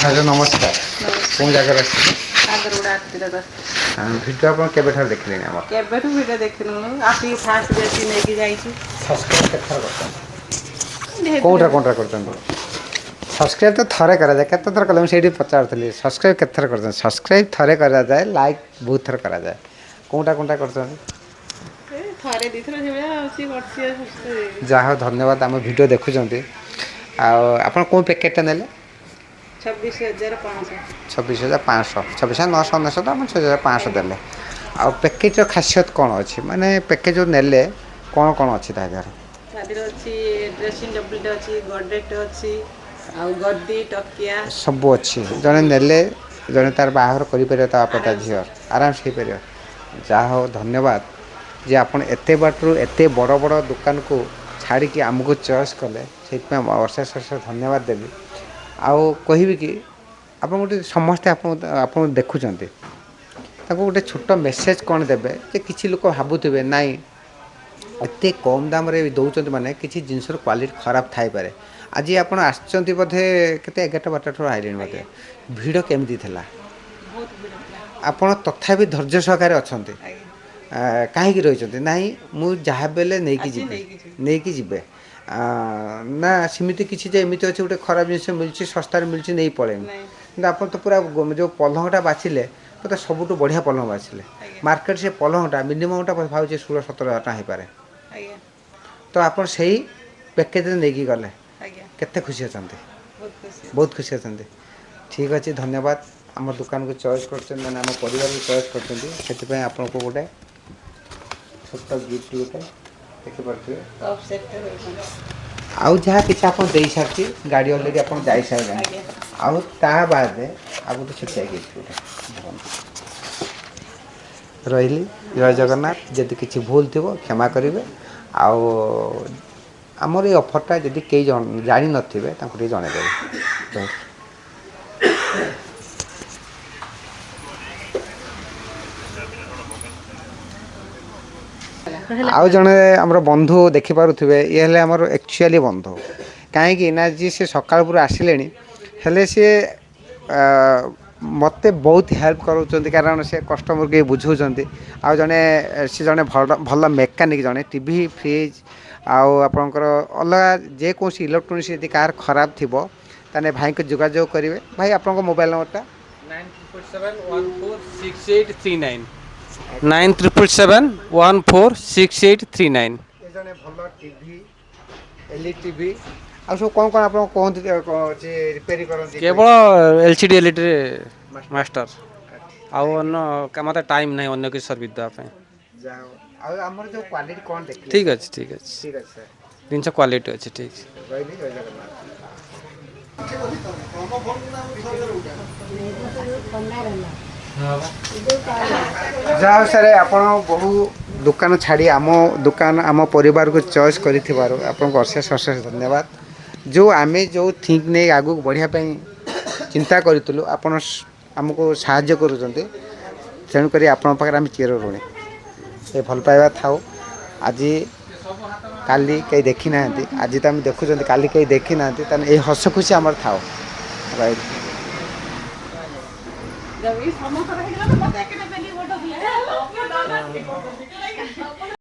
hello नमस्कार कौन जगह भिडियो आप केबेठार देखिले केबेठू भिडियो देखिनु आसी फास्ट बेसी नेकी जाईछु सब्सक्राइब केथर करछन कोनटा करछन सब्सक्राइब तो थरे करा जाए केते थर कले सेठी पचारथली सब्सक्राइब केथर करछन सब्सक्राइब थरे करा जाए लाइक बहुत थर करा जाए कोनटा करछन थरे दिथर जेबे आसी करछि सब्सक्राइब जाहो धन्यवाद आम वीडियो देखुछंती आ आपण कोन पैकेटटा नेले 26,500 26,500 26,999 आप 6,500 देले आ पैकेजर खासियत कौन अच्छी माने पैकेज नेले कौन कौन अच्छी तादेह अच्छी ड्रेसिंग टेबल अच्छी गडरेज अच्छी आ गद्दी टकिया सब अच्छी जड़े नेले जड़े तार बाहर कर झील आराम से हो जा हो धन्यवाद जे आपन एते बाटरू एते बड़ बड़ दुकान को छाड़ी की आमको चॉइस कले से अशेष अशेष धन्यवाद देवी आउ कहि कि आप गोटे समस्ते आप देखुं गोटे छोट मेसेज कौन देवे जे किसी लोक भावुवे नाई एत कम दाम रे दौरान माने किसी जिनसर क्वालिटी खराब थाई पारे आज आप आसचंती बोधे केते 11टा 12टा आइले बोधे भिड़ केमती थिला आपण तथापि धैर्य सहकारे अच्छे कहीं रही ना मु जहाँ बेले नहीं जीवे ना सेमती किसी एमती अच्छे गोटे खराब जिन मिली सस्तार मिली नहीं पड़े कि आप तो पूरा जो पलंगटा बाछिले तो सबुठ बढ़िया पलंग बाछिले मार्केट से पलंगटा मिनिममटा भाव 16-17 हज़ार हो पारे तो आप पैकेज नहीं गले केते खुशी अच्छा बहुत खुशी अच्छा ठीक अच्छे धन्यवाद आम दुकान को चॉइस कर मैंने आम परिवार को चॉइस कर आपको गोटे छोट गिफ्ट गोटे देखिपे आउ जहाँ कि आप दे सारी गाड़ी अलरेडी आप जा सारे आउ ता बाद आ गोटे छोटिया गिफ्ट गोटे रही जय जगन्नाथ जदि किसी भूल थी क्षमा करेंगे आमर ये ऑफरटा जदि कई जानी नथिबे तांको टे जणेदेबे आउ जड़े आमर बंधु देखिपे ये हेले आमर एक्चुअली बंधु कहीं ना जी से सकाल पूरा आसिले हेले सी मत बहुत हेल्प कर कारण से कस्टमर के बुझाऊँ आ जड़े सी जड़े भल मेकानिक जड़े टीवी फ्रिज आपणकर अलग जेकोसी इलेक्ट्रोनिक्स यदि कार खराब थी ताने भाई को जोगाजोग करेंगे भाई आप मोबाइल नंबरटा 9777146839 9777146839 जड़े भल टीवी एलईडी टीवी आ सब कौन कौन आप कहते रिपेयरिंग करते केवल एलसीडी एलईडी मास्टर आउ मत टाइम ना अन्य किसी सर्विस देवाई आमर जो क्वालिटी कौन देख ठीक अच्छे ठीक अच्छे ठीक है सर जिन क्वालिटी अच्छे ठीक रही जय जगन्नाथ जहाँ सर आप बहु दुकान छाड़ी आम दुकान आम परिवार को चॉइस कर अशेष अशेष धन्यवाद जो आम जो थिंक नहीं आगू बढ़ापी चिंता करूँ आपण आमको साहाय्य करुँच तेणुक आपण पाखे आम चिर ऋणी ये भल पाइबा थाउ आज काली कहीं देखी ना आज तो आम देखुं काली कहीं देखी ना ये हस खुशी आम थाउ राइट